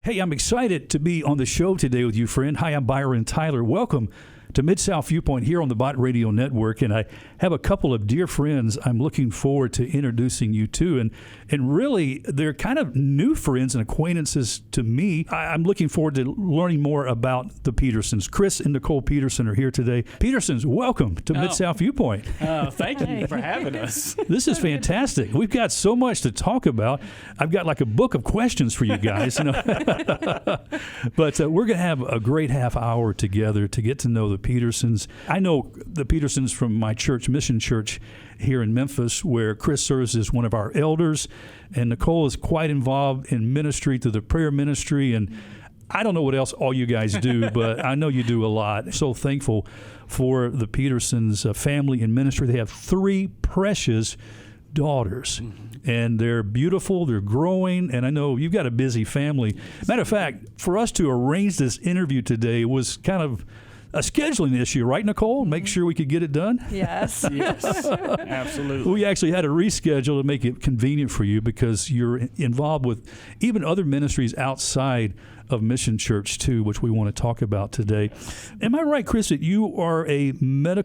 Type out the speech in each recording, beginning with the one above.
Hey, I'm excited to be on the show today with you, friend. Hi, I'm Byron Tyler. Welcome to Mid-South Viewpoint here on the Bot Radio Network. And I have a couple of dear friends I'm looking forward to introducing you to. And really, they're kind of new friends and acquaintances to me. I'm looking forward to learning more about the Petersons. Chris and Nicole Peterson are here today. Petersons, welcome to Mid-South Viewpoint. Thank you for having us. This is fantastic. We've got so much to talk about. I've got like a book of questions for you guys. But we're going to have a great half hour together to get to know the Petersons. I know the Petersons from my church, Mission Church, here in Memphis, where Chris serves as one of our elders, and Nicole is quite involved in ministry through the prayer ministry, and I don't know what else all you guys do, but I know you do a lot. So thankful for the Petersons' family and ministry. They have 3 precious daughters, and they're beautiful, they're growing, and I know you've got a busy family. Matter of fact, for us to arrange this interview today was kind of a scheduling issue, right, Nicole? Make sure we could get it done? Yes. Yes, absolutely. We actually had to reschedule to make it convenient for you because you're involved with even other ministries outside of Mission Church, too, which we want to talk about today. Am I right, Chris, that you are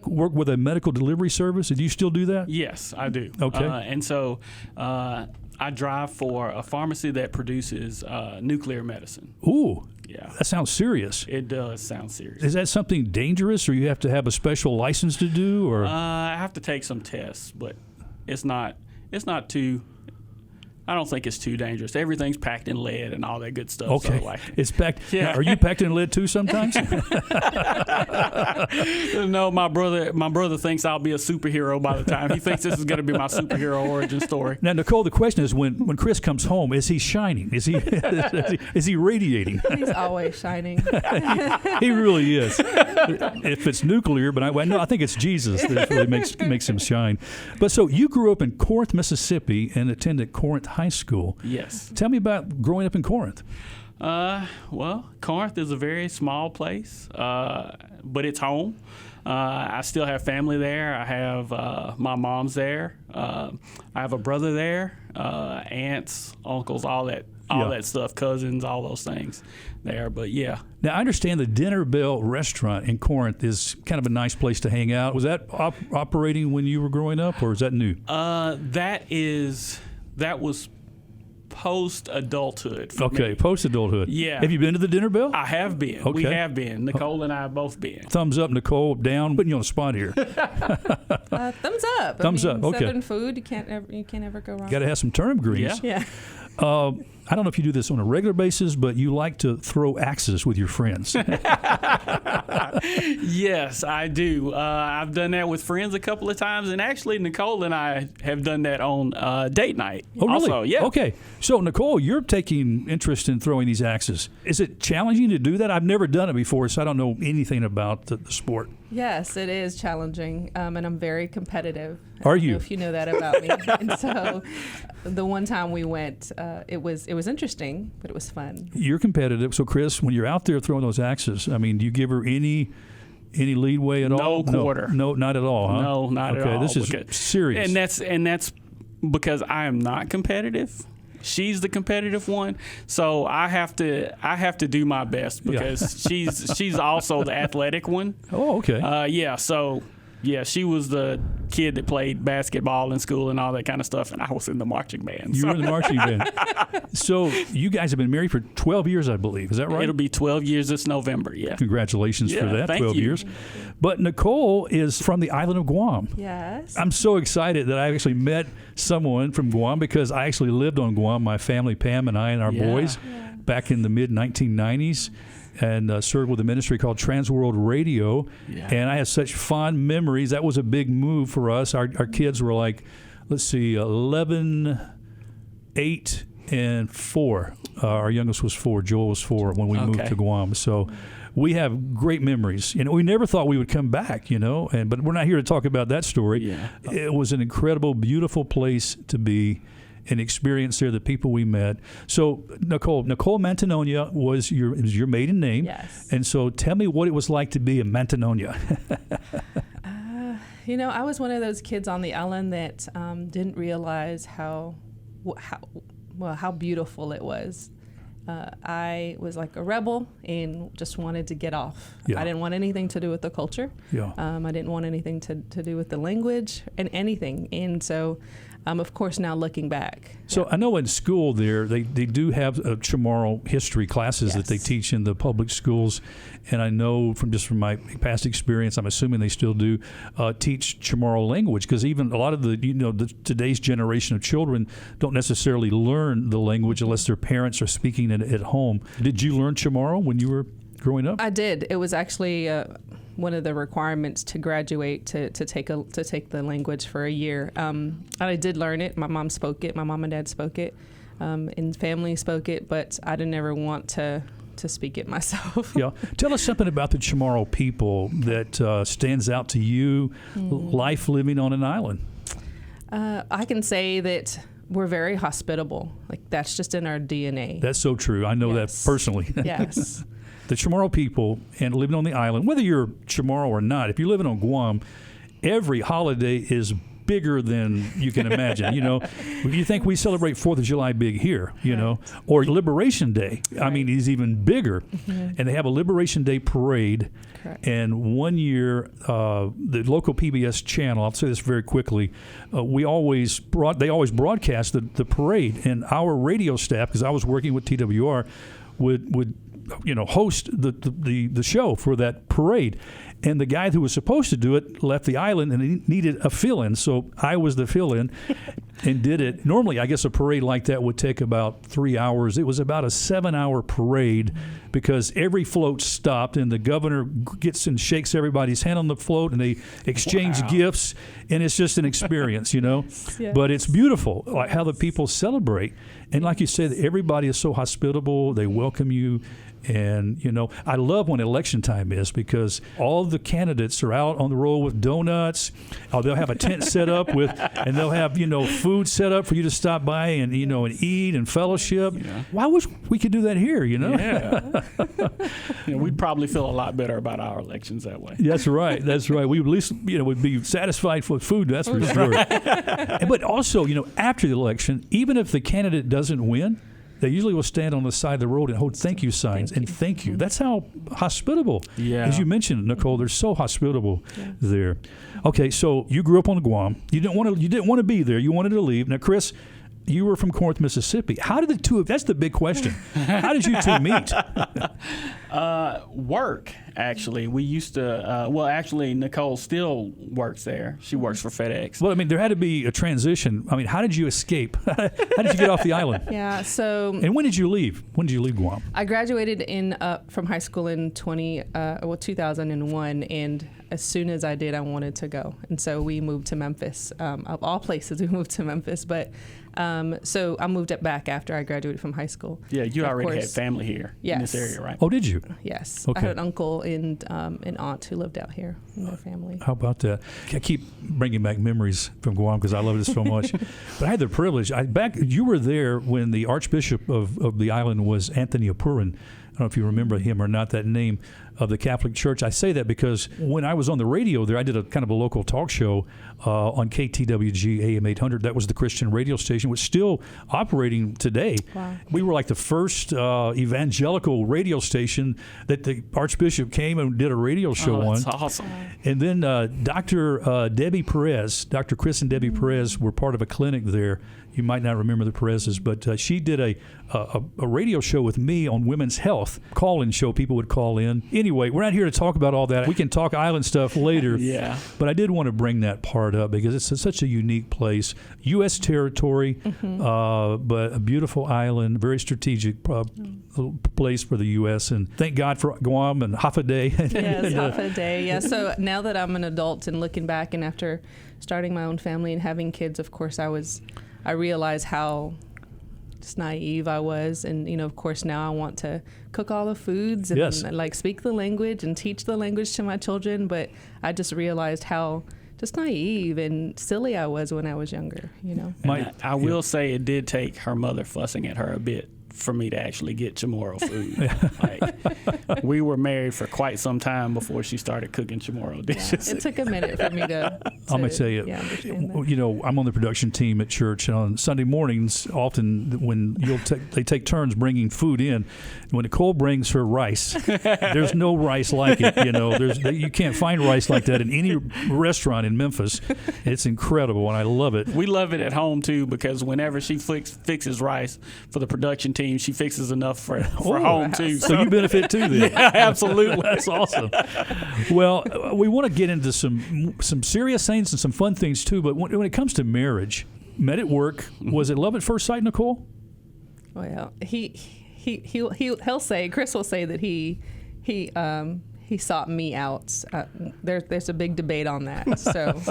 work with a medical delivery service? Do you still do that? Yes, I do. Okay. And so I drive for a pharmacy that produces nuclear medicine. Ooh. Yeah. That sounds serious. It does sound serious. Is that something dangerous, or you have to have a special license to do? Or I have to take some tests, but it's not too. I don't think it's too dangerous. Everything's packed in lead and all that good stuff. okay, So it's packed. Yeah. Now, are you packed in lead too sometimes? No, my brother thinks I'll be a superhero by the time. He thinks this is going to be my superhero origin story. Now, Nicole, the question is, when Chris comes home, is he shining? Is he is he radiating? He's always shining. He really is. If it's nuclear, but I think it's Jesus that really makes him shine. But so you grew up in Corinth, Mississippi, and attended Corinth High School. Yes. Tell me about growing up in Corinth. Well, Corinth is a very small place, but it's home. I still have family there. I have my mom's there. I have a brother there, aunts, uncles, all that stuff, cousins, all those things there. But yeah. Now, I understand the Dinner Bell restaurant in Corinth is kind of a nice place to hang out. Was that operating when you were growing up, or is that new? That was post-adulthood for Okay, me. Post-adulthood. Yeah. Have you been to the Dinner Bell? I have been. Okay. We have been. Nicole and I have both been. Thumbs up, Nicole. Down. Putting you on the spot here. Thumbs up. Thumbs up, okay. Southern food, you can't ever go wrong. Got to have some turnip greens. Yeah. Yeah. I don't know if you do this on a regular basis, but you like to throw axes with your friends. Yes, I do. I've done that with friends a couple of times, and actually Nicole and I have done that on date night. Oh, really? Also, yeah. Okay. So, Nicole, you're taking interest in throwing these axes. Is it challenging to do that? I've never done it before, so I don't know anything about the sport. Yes, it is challenging, and I'm very competitive. Are I don't you? know if you know that about me. And so the one time we went, it was interesting, but it was fun. You're competitive. So, Chris, when you're out there throwing those axes, I mean, do you give her any leadway at all? No quarter. No, not at all, huh? No, not at all. Okay, this is serious. And that's because I am not competitive. She's the competitive one, so I have to do my best because she's also the athletic one. Oh, okay. So she was the kid that played basketball in school and all that kind of stuff, and I was in the marching band. You were in the marching band. So you guys have been married for 12 years, I believe. Is that right? It'll be 12 years this November, yeah. Congratulations for that, thank 12 you. years. But Nicole is from the island of Guam. Yes. I'm so excited that I actually met someone from Guam because I actually lived on Guam, my family, Pam and I and our boys, back in the mid-1990s. And served with a ministry called Trans World Radio. Yeah. And I have such fond memories. That was a big move for us. Our kids were like, 11, 8, and 4. Our youngest was 4. Joel was 4 when we moved to Guam. So we have great memories. We never thought we would come back, but we're not here to talk about that story. Yeah. It was an incredible, beautiful place to be. And experience there, the people we met. So, Nicole Mantanonia was your maiden name. Yes. And so tell me what it was like to be a Mantanonia. I was one of those kids on the island that didn't realize how beautiful it was. I was like a rebel and just wanted to get off. Yeah. I didn't want anything to do with the culture. Yeah. I didn't want anything to do with the language and anything. And so, of course, now looking back. So I know in school there, they do have Chamorro history classes that they Yes. teach in the public schools. And I know from my past experience, I'm assuming they still do teach Chamorro language, because even a lot of today's generation of children don't necessarily learn the language unless their parents are speaking it at home. Did you learn Chamorro when you were growing up? I did. It was actually one of the requirements to graduate to take the language for a year. I did learn it. My mom spoke it. My mom and dad spoke it. And family spoke it, but I didn't ever want to speak it myself. Yeah. Tell us something about the Chamorro people that stands out to you, life living on an island. I can say that we're very hospitable. Like, that's just in our DNA. That's so true. I know Yes. that personally. Yes. The Chamorro people and living on the island, whether you're Chamorro or not, if you're living on Guam, every holiday is bigger than you can imagine. You think we celebrate 4th of July big here, or Liberation Day. I mean, is even bigger. Mm-hmm. And they have a Liberation Day parade. Correct. And one year, the local PBS channel, I'll say this very quickly, they always broadcast the parade, and our radio staff, because I was working with TWR, would host the show for that parade. And the guy who was supposed to do it left the island, and he needed a fill-in. So I was the fill-in and did it. Normally, I guess a parade like that would take about 3 hours. It was about a 7-hour parade because every float stopped, and the governor gets and shakes everybody's hand on the float, and they exchange gifts. And it's just an experience, Yes. But it's beautiful, like how the people celebrate. And like you said, everybody is so hospitable. They welcome you. And, I love when election time is, because all the candidates are out on the road with donuts. They'll have a tent set up and they'll have, food set up for you to stop by and, and eat and fellowship. Yeah. Well, I wish we could do that here, Yeah. We'd probably feel a lot better about our elections that way. That's right. That's right. We would at least, would be satisfied with food. That's for sure. But also, after the election, even if the candidate doesn't win, they usually will stand on the side of the road and hold thank you signs and thank you. That's how hospitable. Yeah. As you mentioned, Nicole, they're so hospitable there. Okay, so you grew up on Guam. You didn't want to be there. You wanted to leave. Now, Chris, you were from Corinth, Mississippi. How did the two of that's the big question. How did you two meet? Work, actually. We used to, actually, Nicole still works there. She works for FedEx. Well, I mean, there had to be a transition. I mean, how did you escape? How did you get off the island? Yeah. So. And when did you leave? When did you leave Guam? I graduated from high school in 2001, and as soon as I did, I wanted to go, and so we moved to Memphis. Of all places, we moved to Memphis, but so I moved back after I graduated from high school. Yeah, you Of already had course. family here in this Yes. area, right? Oh, did you? Yes, Okay. I had an uncle and an aunt who lived out here in their family. How about that? I keep bringing back memories from Guam because I love it so much. But I had the privilege. You were there when the Archbishop of the island was Anthony Apurin. I don't know if you remember him or not, that name of the Catholic Church. I say that because when I was on the radio there, I did a kind of a local talk show on KTWG AM 800. That was the Christian radio station, which is still operating today. Wow. We were like the first evangelical radio station that the Archbishop came and did a radio show on. That's awesome. And then Dr. Debbie Perez, Dr. Chris and Debbie Perez were part of a clinic there. You might not remember the Perez's, but she did a radio show with me on women's health, call-in show. People would call in. Anyway, we're not here to talk about all that. We can talk island stuff later. Yeah. But I did want to bring that part up because it's such a unique place. U.S. territory, but a beautiful island, very strategic place for the U.S. And thank God for Guam and Hafa-Day. Yes, half a day. Yeah. So now that I'm an adult and looking back, and after starting my own family and having kids, of course, I realized how just naive I was. And, of course, now I want to cook all the foods and like speak the language and teach the language to my children. But I just realized how just naive and silly I was when I was younger, I will say it did take her mother fussing at her a bit for me to actually get Chamorro food. Like, we were married for quite some time before she started cooking Chamorro dishes. It took a minute for me to I'm going to tell you, understand that. you know, I'm on the production team at church, and on Sunday mornings, often when they take turns bringing food in, when Nicole brings her rice, there's no rice like it. You know, you can't find rice like that in any restaurant in Memphis. It's incredible, and I love it. We love it at home too, because whenever she fixes rice for the production team, she fixes enough for home too. So you benefit too then. Yeah, absolutely. That's awesome. Well, we want to get into some serious things and some fun things too, but when it comes to marriage, met at work, was it love at first sight, Nicole? Well, he'll say, Chris will say that he sought me out. There's a big debate on that. So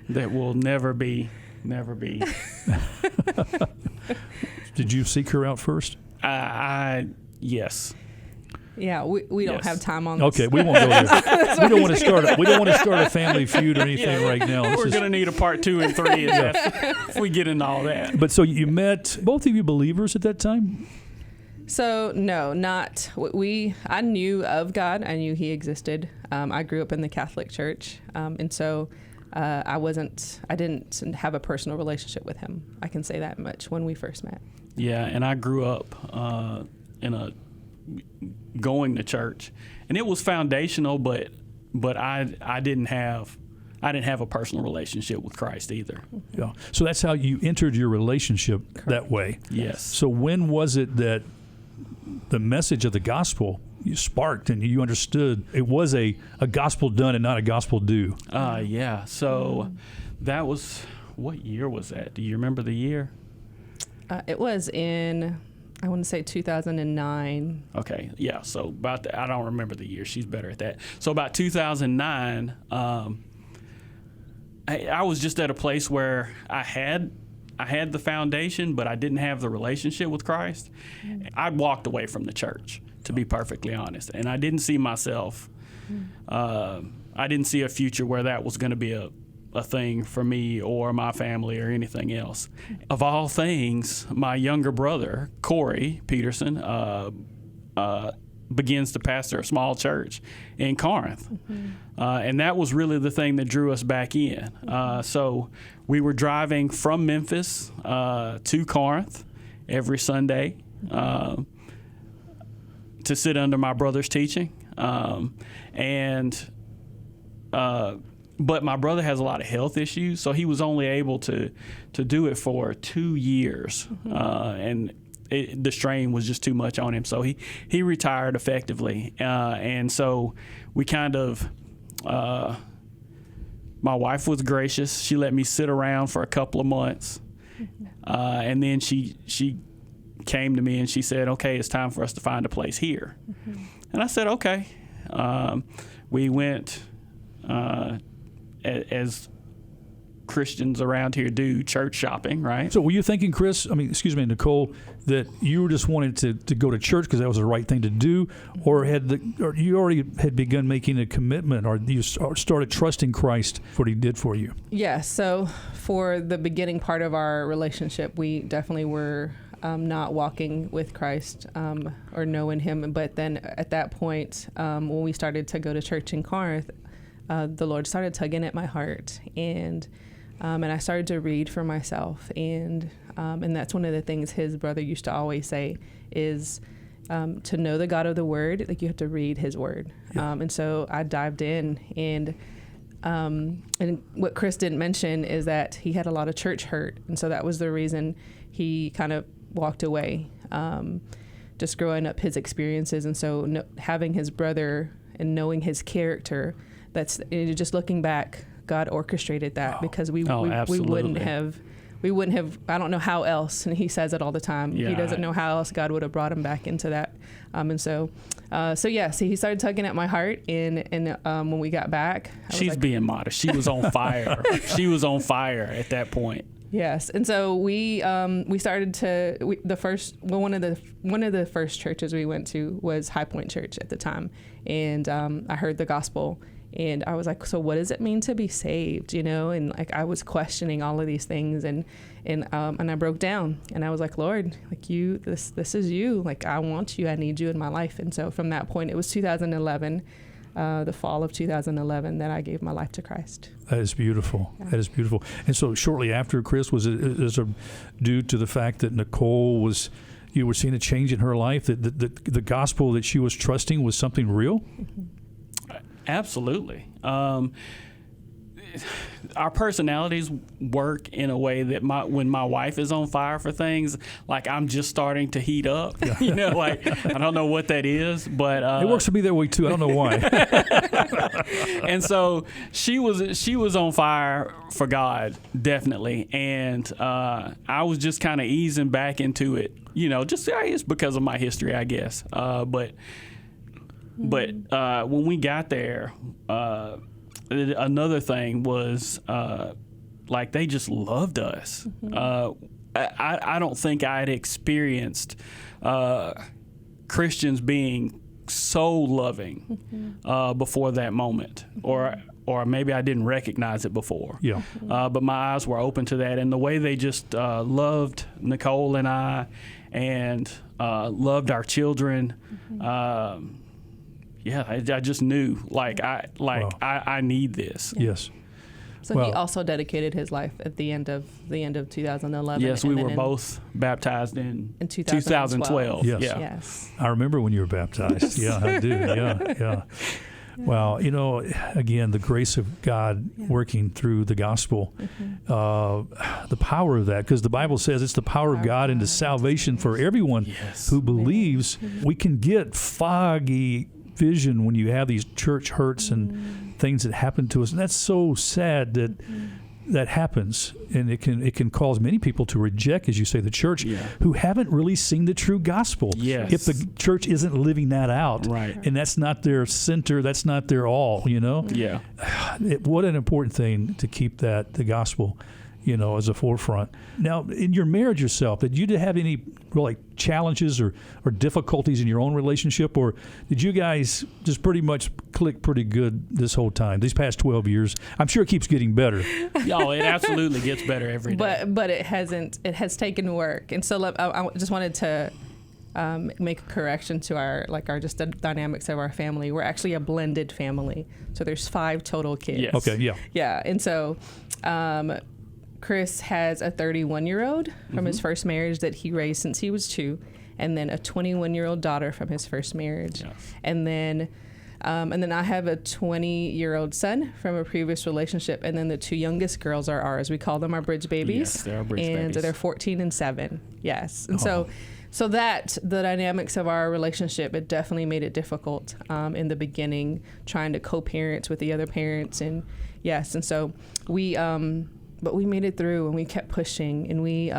that will never be. Did you seek her out first? Yes. Yeah, we don't have time on this. Okay, we won't go there. We don't want to start a family feud or anything right now. We're going to need a part 2 and 3 if we get into all that. But so you met, both of you believers at that time? So no, not I knew of God. I knew He existed. I grew up in the Catholic Church, and so I didn't have a personal relationship with Him. I can say that much when we first met. Yeah, and I grew up going to church, and it was foundational, but I didn't have a personal relationship with Christ either. Yeah. So that's how you entered your relationship. Correct. That way. Yes. So when was it that the message of the gospel you sparked and you understood it was a gospel done and not a gospel do? Yeah. So that was, what year was that? Do you remember the year? It was in, I want to say 2009. Okay, yeah. So I don't remember the year. She's better at that. So about 2009, I was just at a place where I had the foundation, but I didn't have the relationship with Christ. I'd walked away from the church, to be perfectly honest, and I didn't see myself. I didn't see a future where that was going to be a thing for me or my family or anything else. Of all things, my younger brother, Corey Peterson, begins to pastor a small church in Corinth. And that was really the thing that drew us back in. So we were driving from Memphis to Corinth every Sunday to sit under my brother's teaching. But my brother has a lot of health issues, so he was only able to do it for 2 years, and the strain was just too much on him. So he retired effectively, and so we kind of, my wife was gracious. She let me sit around for a couple of months, and then she came to me and she said, "Okay, it's time for us to find a place here." And I said, "Okay." We went. As Christians around here do, church shopping, right? So were you thinking, Nicole, that you were just wanting to go to church because that was the right thing to do, or you already had begun making a commitment, or you started trusting Christ for what He did for you? Yeah, so for the beginning part of our relationship, we definitely were not walking with Christ or knowing Him. But then at that point, when we started to go to church in Corinth, the Lord started tugging at my heart, and I started to read for myself, and that's one of the things his brother used to always say is to know the God of the Word, like you have to read His Word. Yeah. And so I dived in, and what Chris didn't mention is that he had a lot of church hurt, and so that was the reason he kind of walked away, just growing up his experiences, and so having his brother and knowing his character. That's just looking back, God orchestrated that because we wouldn't have. I don't know how else, and he says it all the time. Yeah, he doesn't know how else God would have brought him back into that. And so he started tugging at my heart, and when we got back, she's being modest. She was on fire. She was on fire at that point. Yes, and so we started to one of the first churches we went to was High Point Church at the time, and I heard the gospel. And I was like, so what does it mean to be saved? You know, and like I was questioning all of these things, and I broke down, and I was like, Lord, like this is you. Like I want you, I need you in my life. And so from that point, it was 2011, the fall of 2011, that I gave my life to Christ. That is beautiful. Yeah. That is beautiful. And so shortly after, Chris, was it due to the fact that Nicole you were seeing a change in her life, that the gospel that she was trusting was something real? Mm-hmm. Absolutely. Our personalities work in a way that when my wife is on fire for things, like I'm just starting to heat up. You know, like I don't know what that is, but it works for me that way too. I don't know why. And so she was on fire for God, definitely, and I was just kind of easing back into it. You know, just it's because of my history, I guess. But when we got there, another thing was like they just loved us. I don't think I had experienced Christians being so loving before that moment, or maybe I didn't recognize it before. Yeah. But my eyes were open to that, and the way they just loved Nicole and I, and loved our children. I just knew, I need this. Yes. So he also dedicated his life at the end of 2011. Yes, we were both baptized in 2012. Yes. Yeah. Yes. I remember when you were baptized. Yeah, I do. Yeah. Well, again, the grace of God working through the gospel, the power of that, because the Bible says it's the power of God into salvation for everyone who believes. We can get foggy vision when you have these church hurts and things that happen to us, and that's so sad that happens, and it can cause many people to reject, as you say, the church, who haven't really seen the true gospel. Yes. If the church isn't living that out, right, and that's not their center, that's not their all, Yeah. What an important thing to keep the gospel, as a forefront. Now, in your marriage yourself, did you have any challenges or difficulties in your own relationship, or did you guys just pretty much click pretty good this whole time, these past 12 years? I'm sure it keeps getting better. Oh, it absolutely gets better every day. But it hasn't. It has taken work, and so I just wanted to make a correction to our just the dynamics of our family. We're actually a blended family, so there's 5 total kids. Yes. Okay, yeah. Yeah, and so Chris has a 31-year-old from his first marriage that he raised since he was 2, and then a 21-year-old daughter from his first marriage. Yes. And then I have a 20-year-old son from a previous relationship, and then the 2 youngest girls are ours. We call them our bridge babies. Yes, they're our bridge babies. And they're 14 and 7. Yes. And so that the dynamics of our relationship, it definitely made it difficult in the beginning, trying to co-parent with the other parents, and yes. And so but we made it through, and we kept pushing, and we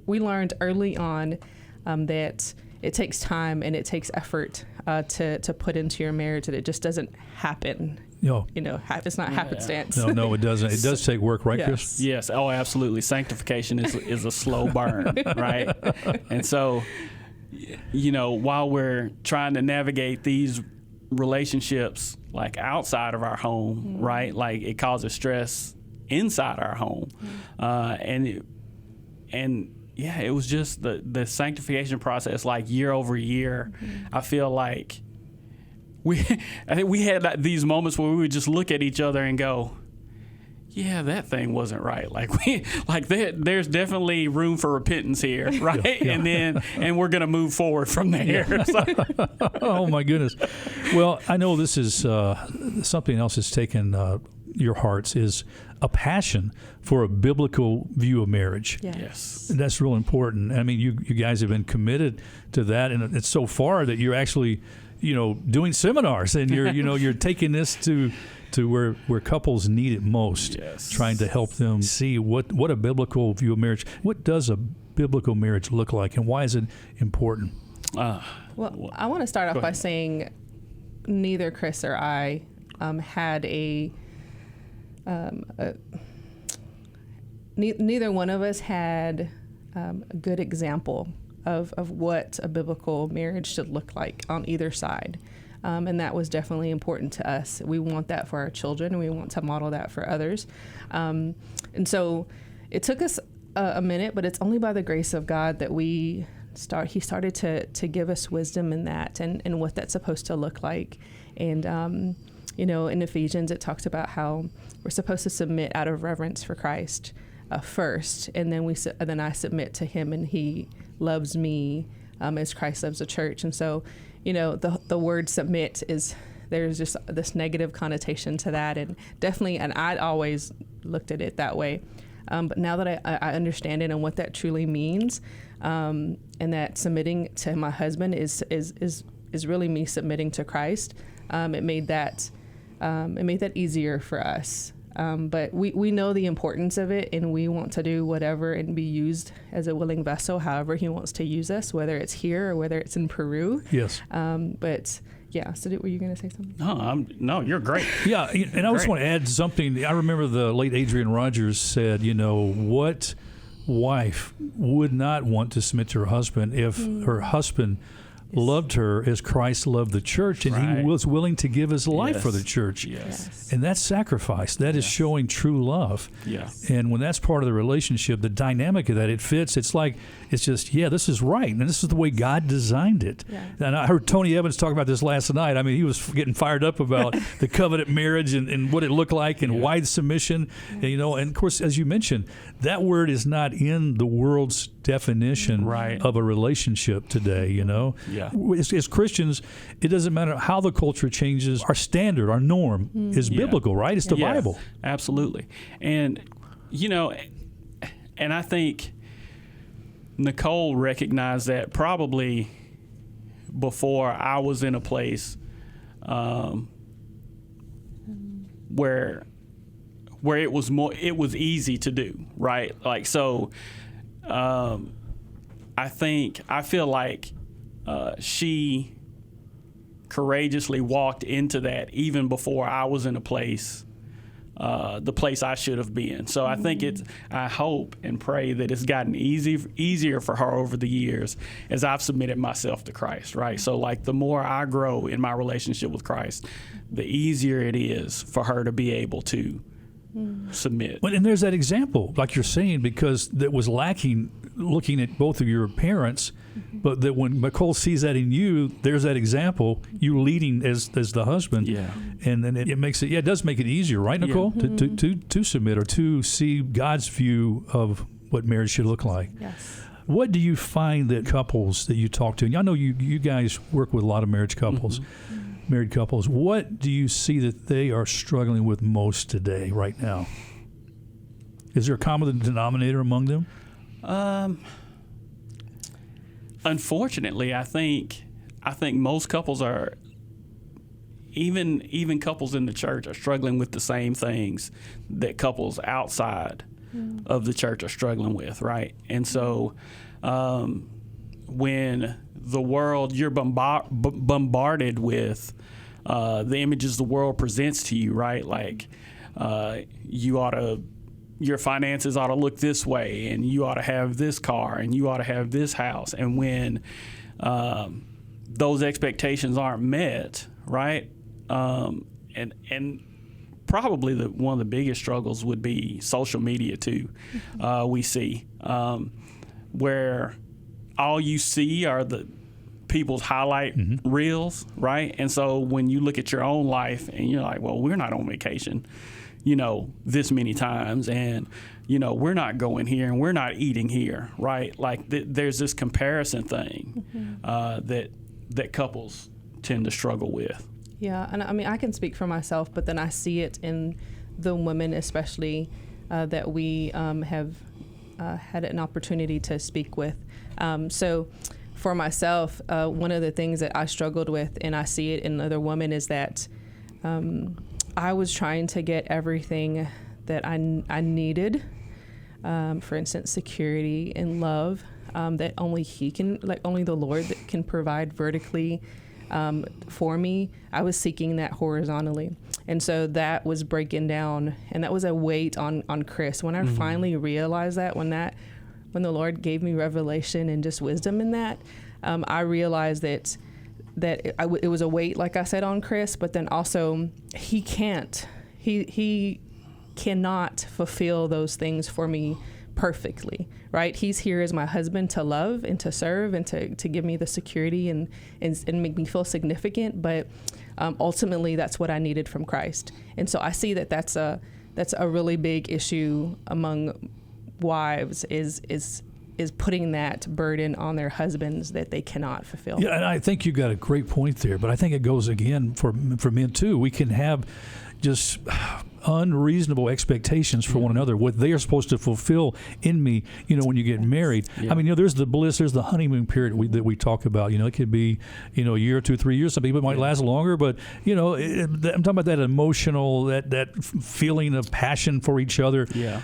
learned early on that it takes time and it takes effort to put into your marriage, that it just doesn't happen. It's not happenstance. No, it doesn't. It does take work, right, Yes. Chris? Yes. Oh, absolutely. Sanctification is a slow burn, right? And so, while we're trying to navigate these relationships outside of our home, right? It causes stress inside our home, it was just the sanctification process, year over year. I feel like I think we had these moments where we would just look at each other and go, yeah, that thing wasn't right. There's definitely room for repentance here, right? Yeah. And we're going to move forward from there. Yeah. Oh my goodness. Well, I know this is something else that's taken your hearts, is a passion for a biblical view of marriage. Yes. And that's real important. I mean, you guys have been committed to that, and it's so far that you're actually, doing seminars, and you're taking this to where couples need it most. Yes. Trying to help them see what a biblical view of marriage. What does a biblical marriage look like, and why is it important? Well, I want to start off by saying neither Chris or I had neither one of us had a good example of what a biblical marriage should look like on either side. And that was definitely important to us. We want that for our children, and we want to model that for others. And so it took us a minute, but it's only by the grace of God that he started to give us wisdom in that and what that's supposed to look like. And, in Ephesians, it talks about how we're supposed to submit out of reverence for Christ first, and then I submit to him, and he loves me as Christ loves the church. And so, the word submit there's just this negative connotation to that, and definitely, and I'd always looked at it that way. But now that I understand it and what that truly means, and that submitting to my husband is really me submitting to Christ, it made that easier for us. But we know the importance of it, and we want to do whatever and be used as a willing vessel, however he wants to use us, whether it's here or whether it's in Peru. Yes. But yeah, so were you going to say something? No, you're great. Yeah, and I just want to add something. I remember the late Adrian Rogers said, what wife would not want to submit to her husband if her husband loved her as Christ loved the church, and he was willing to give his life for the church. Yes. And that's sacrifice. That is showing true love. Yes. And when that's part of the relationship, the dynamic of that, it fits. It's just, this is right. And this is the way God designed it. Yeah. And I heard Tony Evans talk about this last night. I mean, he was getting fired up about the covenant marriage and what it looked like and wide submission. And, and of course, as you mentioned, that word is not in the world's definition of a relationship today, Yeah. As Christians, it doesn't matter how the culture changes. Our standard, our norm is biblical, right? It's the Bible. Absolutely. And, and I think Nicole recognized that probably before I was in a place where it was easy to do, right? Like, so I feel like she courageously walked into that even before I was in a place, the place I should have been. So I think I hope and pray that it's gotten easier for her over the years as I've submitted myself to Christ, right? So like the more I grow in my relationship with Christ, the easier it is for her to be able to submit. Well, and there's that example, like you're saying, because that was lacking looking at both of your parents, but that when Nicole sees that in you, there's that example, you leading as the husband. Yeah. And then it makes it, it does make it easier, right, Nicole, to submit or to see God's view of what marriage should look like. Yes. What do you find that couples that you talk to, and I know you guys work with a lot of marriage couples, married couples, what do you see that they are struggling with most today, right now? Is there a common denominator among them? Unfortunately, I think most couples are, even couples in the church are struggling with the same things that couples outside of the church are struggling with, right? And so when the world, you're bombarded with the images the world presents to you, right? Like your finances ought to look this way, and you ought to have this car, and you ought to have this house. And when those expectations aren't met, right? And probably one of the biggest struggles would be social media too. We see where all you see are the people's highlight reels, right? And so when you look at your own life and you're like, well, we're not on vacation, this many times, and we're not going here and we're not eating here, right? Like there's this comparison thing that couples tend to struggle with. Yeah, and I mean, I can speak for myself, but then I see it in the women, especially that we have had an opportunity to speak with. So for myself, one of the things that I struggled with, and I see it in other women, is that I was trying to get everything that I needed, for instance, security and love, that only only the Lord that can provide vertically for me. I was seeking that horizontally. And so that was breaking down, and that was a weight on Chris. When I finally realized that, when the Lord gave me revelation and just wisdom in that, I realized that it was a weight, like I said, on Chris, but then also he cannot fulfill those things for me perfectly, right? He's here as my husband to love and to serve and to give me the security and make me feel significant. But ultimately, that's what I needed from Christ. And so I see that that's a really big issue among wives is putting that burden on their husbands that they cannot fulfill. Yeah, and I think you got a great point there, but I think it goes again for men too. We can have just unreasonable expectations for one another, what they are supposed to fulfill in me, when you get married. Yeah. I mean, there's the bliss, there's the honeymoon period that we talk about. It could be, a year, 2, 3 years. Some people it might last longer, but, I'm talking about that emotional, that feeling of passion for each other. Yeah.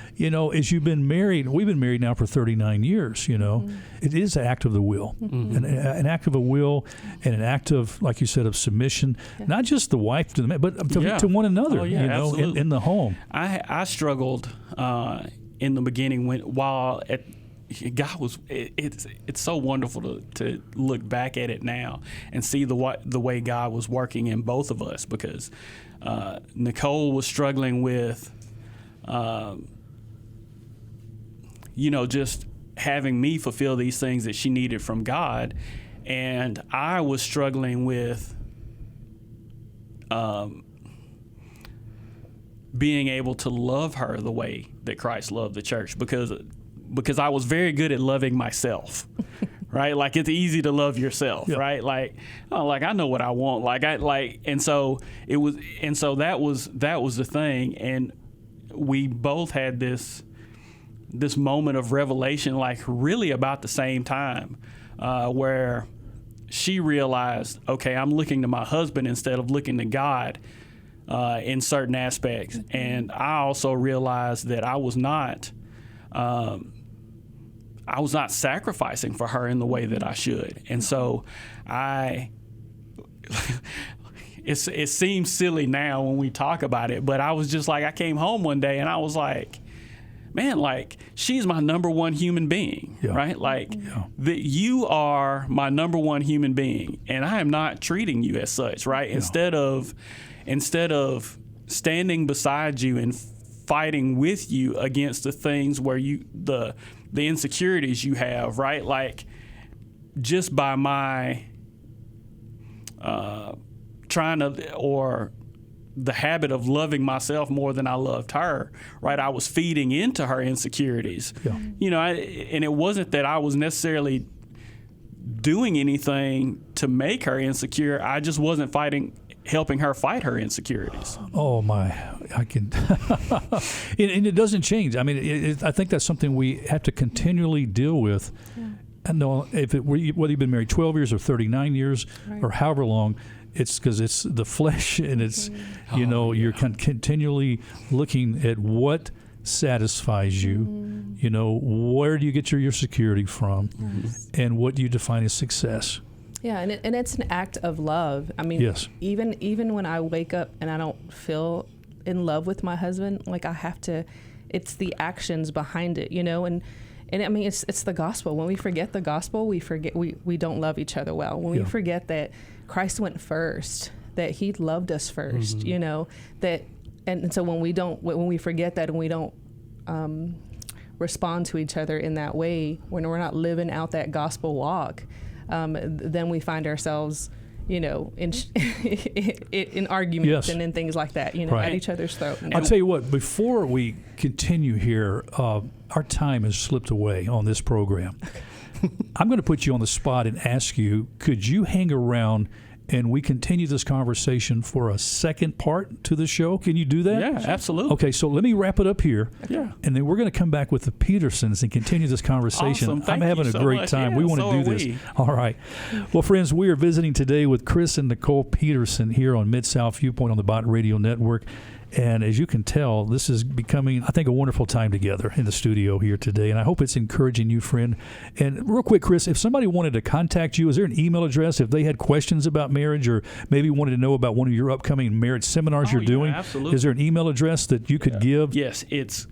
As you've been married, we've been married now for 39 years, It is an act of the will, an act of a will and an act of, like you said, of submission, not just the wife to the man, but to one another, in the home. I struggled in the beginning it's so wonderful to look back at it now and see the way God was working in both of us, because Nicole was struggling with just having me fulfill these things that she needed from God, and I was struggling with being able to love her the way that Christ loved the church, because I was very good at loving myself, right? Like, it's easy to love yourself, right? Like, I know what I want. And so that was the thing. And we both had this moment of revelation, like really about the same time, where she realized, okay, I'm looking to my husband instead of looking to God in certain aspects. And I also realized that I was not sacrificing for her in the way that I should. And so it seems silly now when we talk about it, but I was just like, I came home one day and I was like, man, like, she's my number one human being, right? Like, that you are my number one human being, and I am not treating you as such, right? Yeah. Instead of standing beside you and fighting with you against the things where the insecurities you have, right? Like, just by my the habit of loving myself more than I loved her, right? I was feeding into her insecurities. Yeah. And it wasn't that I was necessarily doing anything to make her insecure. I just wasn't helping her fight her insecurities. Oh my, I can, and it doesn't change. I mean, I think that's something we have to continually deal with. Yeah. I know whether you've been married 12 years or 39 years or however long, it's because it's the flesh, and it's, you're continually looking at what satisfies you, where do you get your security from, and what do you define as success. Yeah, and it's an act of love. I mean, even when I wake up and I don't feel in love with my husband, like, I have to, it's the actions behind it, and I mean, it's the gospel. When we forget the gospel, we don't love each other well. When we forget that Christ went first, that he loved us first, that, and so when we forget that and we don't respond to each other in that way, when we're not living out that gospel walk, then we find ourselves, in arguments and in things like that, at each other's throat. I'll tell you what, before we continue here, our time has slipped away on this program. I'm going to put you on the spot and ask you, could you hang around and we continue this conversation for a second part to the show? Can you do that? Yeah, absolutely. Okay, so let me wrap it up here. Yeah. And then we're going to come back with the Petersons and continue this conversation. Awesome. I'm having a great time. Yeah, we want to do this. All right. Well, friends, we are visiting today with Chris and Nicole Peterson here on Mid-South Viewpoint on the Bot Radio Network. And as you can tell, this is becoming, I think, a wonderful time together in the studio here today. And I hope it's encouraging you, friend. And real quick, Chris, if somebody wanted to contact you, is there an email address if they had questions about marriage or maybe wanted to know about one of your upcoming marriage seminars you're doing? Absolutely. Is there an email address that you could give? Yes, it's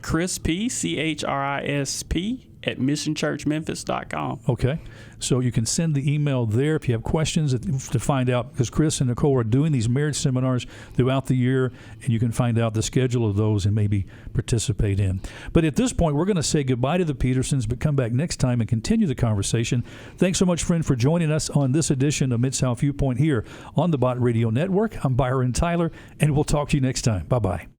Chris P, CHRISP at missionchurchmemphis.com. Okay. So you can send the email there if you have questions to find out, because Chris and Nicole are doing these marriage seminars throughout the year, and you can find out the schedule of those and maybe participate in. But at this point, we're going to say goodbye to the Petersons, but come back next time and continue the conversation. Thanks so much, friend, for joining us on this edition of Mid-South Viewpoint here on the Bott Radio Network. I'm Byron Tyler, and we'll talk to you next time. Bye-bye.